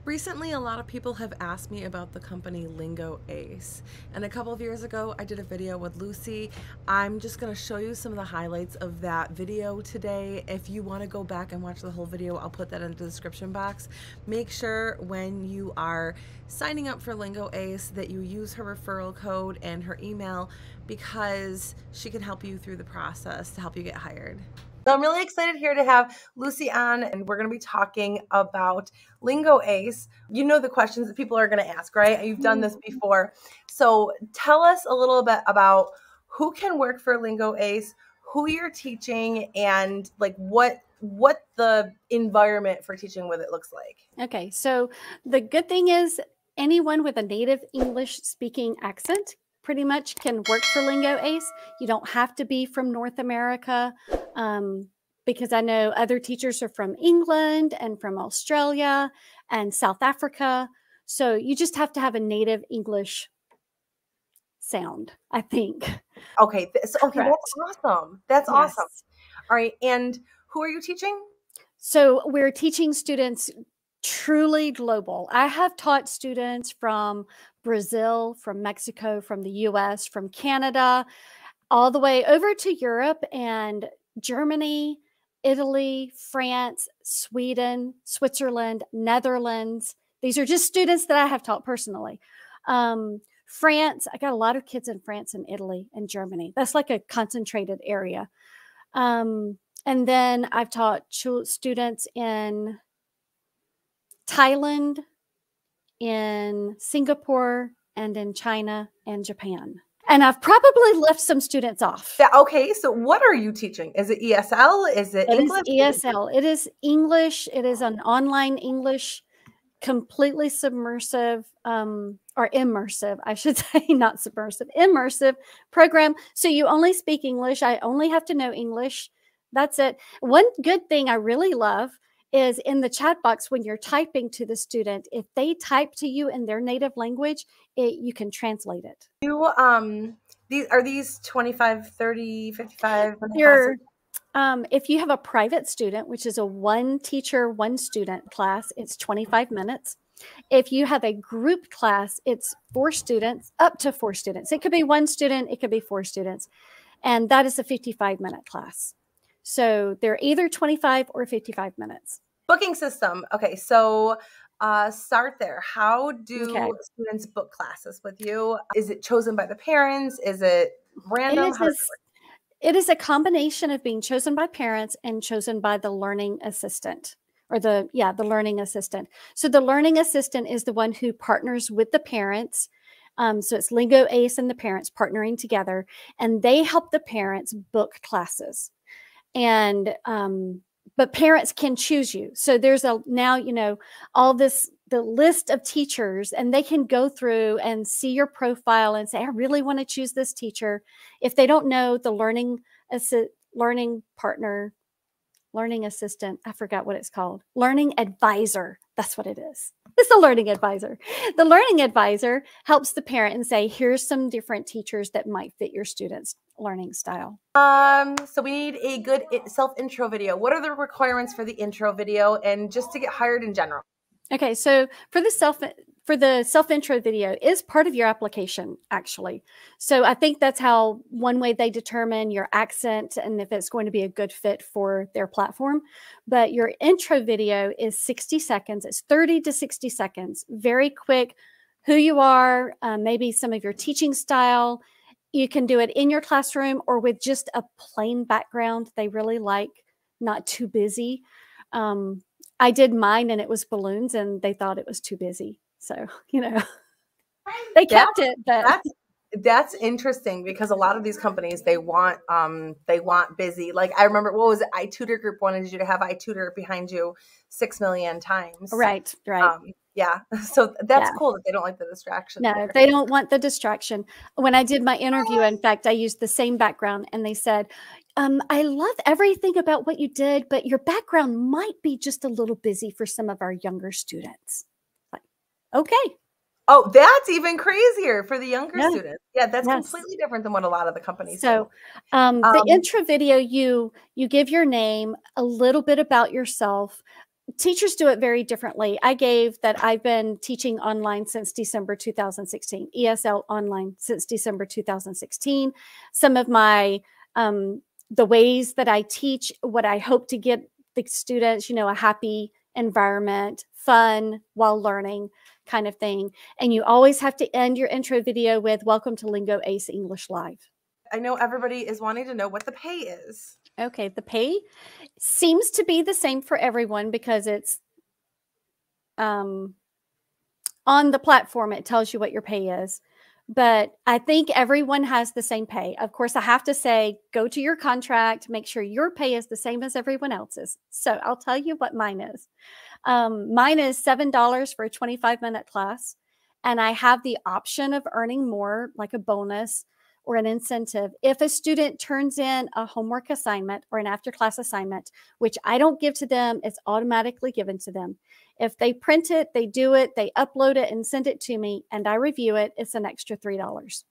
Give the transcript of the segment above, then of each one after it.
Recently, a lot of people have asked me about the company LingoAce. And a couple of years ago, I did a video with Lucy. I'm just going to show you some of the highlights of that video today. If you want to go back and watch the whole video, I'll put that in the description box. Make sure when you are signing up for LingoAce that you use her referral code and her email because she can help you through the process to help you get hired. So I'm really excited here to have Lucy on, and we're going to be talking about LingoAce. You know the questions that people are going to ask, right? You've done this before. So tell us a little bit about who can work for LingoAce, who you're teaching, and like what the environment for teaching with it looks like. Okay, so the good thing is anyone with a native English speaking accent pretty much can work for LingoAce. You don't have to be from North America because I know other teachers are from England and from Australia and South Africa. So you just have to have a native English sound, I think. Okay, that's awesome. That's awesome. All right, and who are you teaching? So we're teaching students truly global. I have taught students from Brazil, from Mexico, from the US, from Canada, all the way over to Europe and Germany, Italy, France, Sweden, Switzerland, Netherlands. These are just students that I have taught personally. France, I got a lot of kids in France and Italy and Germany. That's like a concentrated area. And then I've taught students in Thailand, in Singapore, and in China and Japan. And I've probably left some students off. Okay, so what are you teaching? Is it ESL? Is it English? It is ESL. It is English. It is an online English, completely submersive, or immersive, I should say, not submersive, immersive program. So you only speak English. I only have to know English. That's it. One good thing I really love is in the chat box when you're typing to the student, if they type to you in their native language, you can translate it. Are these 25, 30, 55? If you have a private student, which is a one teacher, one student class, it's 25 minutes. If you have a group class, it's 4 students, up to 4 students. It could be 1 student, it could be 4 students. And that is a 55-minute class. So they're either 25 or 55 minutes. Booking system. Okay, so start there. How do students book classes with you? Is it chosen by the parents? Is it random? It is a combination of being chosen by parents and chosen by the learning assistant, or the learning assistant. So the learning assistant is the one who partners with the parents. So it's LingoAce and the parents partnering together, and they help the parents book classes. And but parents can choose you. So there's now, the list of teachers, and they can go through and see your profile and say, I really want to choose this teacher. If they don't know the learning assistant, I forgot what it's called. Learning advisor. That's what it is. It's a learning advisor. The learning advisor helps the parent and say, here's some different teachers that might fit your student's learning style. So we need a good self-intro video. What are the requirements for the intro video and just to get hired in general? Okay, so for the self-intro video is part of your application, actually. So I think that's how one way they determine your accent and if it's going to be a good fit for their platform. But your intro video is 60 seconds. It's 30 to 60 seconds, very quick. Who you are, maybe some of your teaching style. You can do it in your classroom or with just a plain background. They really like not too busy. I did mine and it was balloons and they thought it was too busy. So, they kept it. But that's interesting because a lot of these companies, they want busy. Like I remember, what was it? iTutor Group wanted you to have iTutor behind you 6 million times. Right. Yeah. So that's cool that they don't like the distraction. No, they don't want the distraction. When I did my interview, in fact, I used the same background and they said, I love everything about what you did, but your background might be just a little busy for some of our younger students. Like, okay. Oh, that's even crazier for the younger students. Yeah, that's completely different than what a lot of the companies do. The intro video, you give your name, a little bit about yourself, teachers do it very differently. I gave that I've been teaching online since December 2016, ESL online since December 2016. Some of my, the ways that I teach, what I hope to get the students, you know, a happy environment, fun while learning kind of thing. And you always have to end your intro video with welcome to LingoAce English Live. I know everybody is wanting to know what the pay is. Okay, the pay seems to be the same for everyone because it's on the platform, it tells you what your pay is. But I think everyone has the same pay. Of course, I have to say, go to your contract, make sure your pay is the same as everyone else's. So I'll tell you what mine is. Mine is $7 for a 25-minute class. And I have the option of earning more, like a bonus or an incentive, if a student turns in a homework assignment or an after-class assignment, which I don't give to them, it's automatically given to them. If they print it, they do it, they upload it and send it to me, and I review it, it's an extra $3.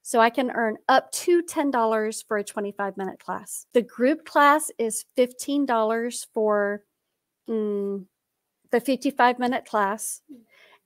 So I can earn up to $10 for a 25-minute class. The group class is $15 for the 55-minute class.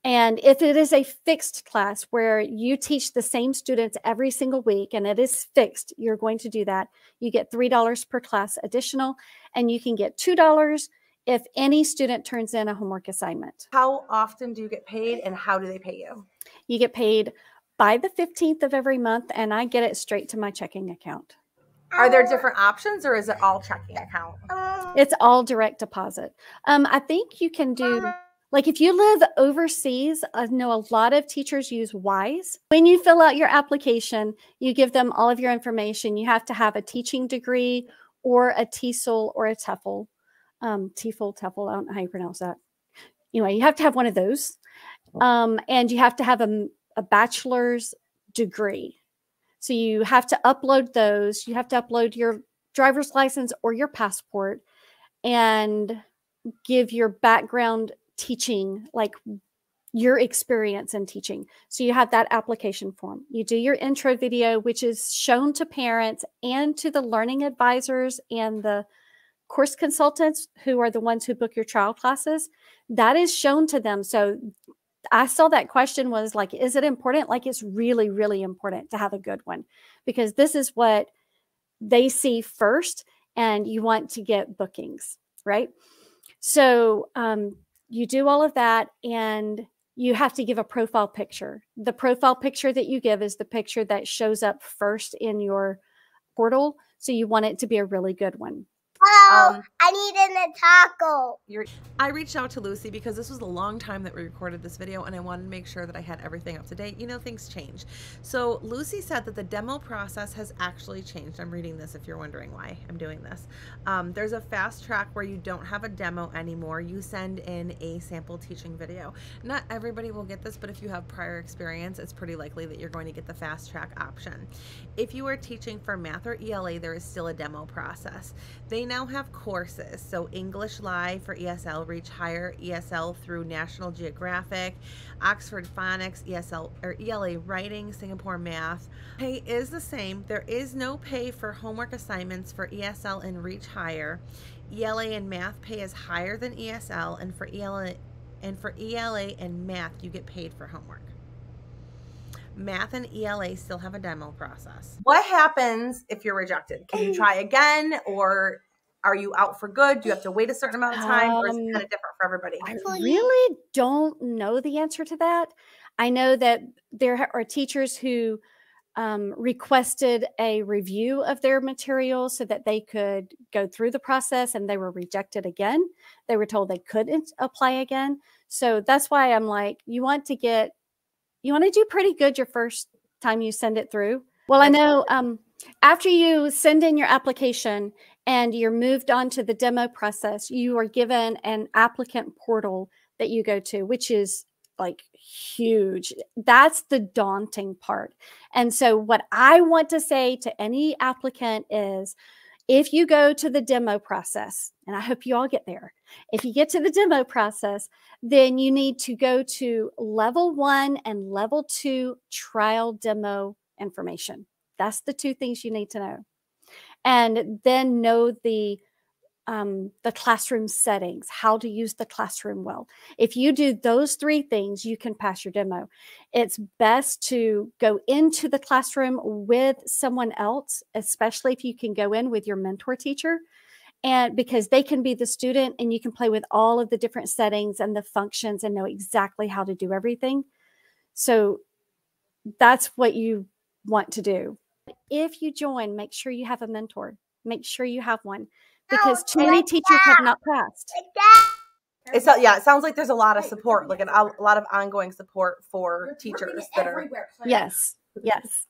And if it is a fixed class where you teach the same students every single week and it is fixed, you're going to do that. You get $3 per class additional, and you can get $2 if any student turns in a homework assignment. How often do you get paid and how do they pay you? You get paid by the 15th of every month, and I get it straight to my checking account. Are there different options or is it all checking account? It's all direct deposit. I think you can do, like if you live overseas, I know a lot of teachers use Wise. When you fill out your application, you give them all of your information. You have to have a teaching degree or a TESOL or a TEFL. TEFL, I don't know how you pronounce that. Anyway, you have to have one of those. And you have to have a bachelor's degree. So you have to upload those. You have to upload your driver's license or your passport and give your background teaching, like your experience in teaching. So you have that application form. You do your intro video, which is shown to parents and to the learning advisors and the course consultants who are the ones who book your trial classes. That is shown to them. So I saw that question was like, is it important? Like, it's really, really important to have a good one because this is what they see first and you want to get bookings, right? So you do all of that and you have to give a profile picture. The profile picture that you give is the picture that shows up first in your portal. So you want it to be a really good one. Oh, I need a taco. I reached out to Lucy because this was a long time that we recorded this video and I wanted to make sure that I had everything up to date. You know, things change. So Lucy said that the demo process has actually changed. I'm reading this if you're wondering why I'm doing this. There's a fast track where you don't have a demo anymore. You send in a sample teaching video. Not everybody will get this, but if you have prior experience, it's pretty likely that you're going to get the fast track option. If you are teaching for math or ELA, there is still a demo process. They now have courses, so English Live for ESL, Reach Higher ESL through National Geographic, Oxford Phonics, ESL or ELA Writing, Singapore Math. Pay is the same. There is no pay for homework assignments for ESL and Reach Higher. ELA and Math pay is higher than ESL, and for ELA and Math you get paid for homework. Math and ELA still have a demo process. What happens if you're rejected? Can you try again, or are you out for good? Do you have to wait a certain amount of time, or is it kind of different for everybody? I really don't know the answer to that. I know that there are teachers who requested a review of their material so that they could go through the process, and they were rejected again. They were told they couldn't apply again. So that's why I'm like, you want to do pretty good your first time you send it through. Well, I know after you send in your application and you're moved on to the demo process, you are given an applicant portal that you go to, which is like huge. That's the daunting part. And so what I want to say to any applicant is, if you go to the demo process, and I hope you all get there, if you get to the demo process, then you need to go to level 1 and level 2 trial demo information. That's the two things you need to know. And then know the the classroom settings, how to use the classroom well. If you do those 3 things, you can pass your demo. It's best to go into the classroom with someone else, especially if you can go in with your mentor teacher, and because they can be the student and you can play with all of the different settings and the functions and know exactly how to do everything. So that's what you want to do. If you join, make sure you have a mentor. Make sure you have one, because too many teachers have not passed. It sounds like there's a lot of support, like a lot of ongoing support for teachers that are. Yes, yes.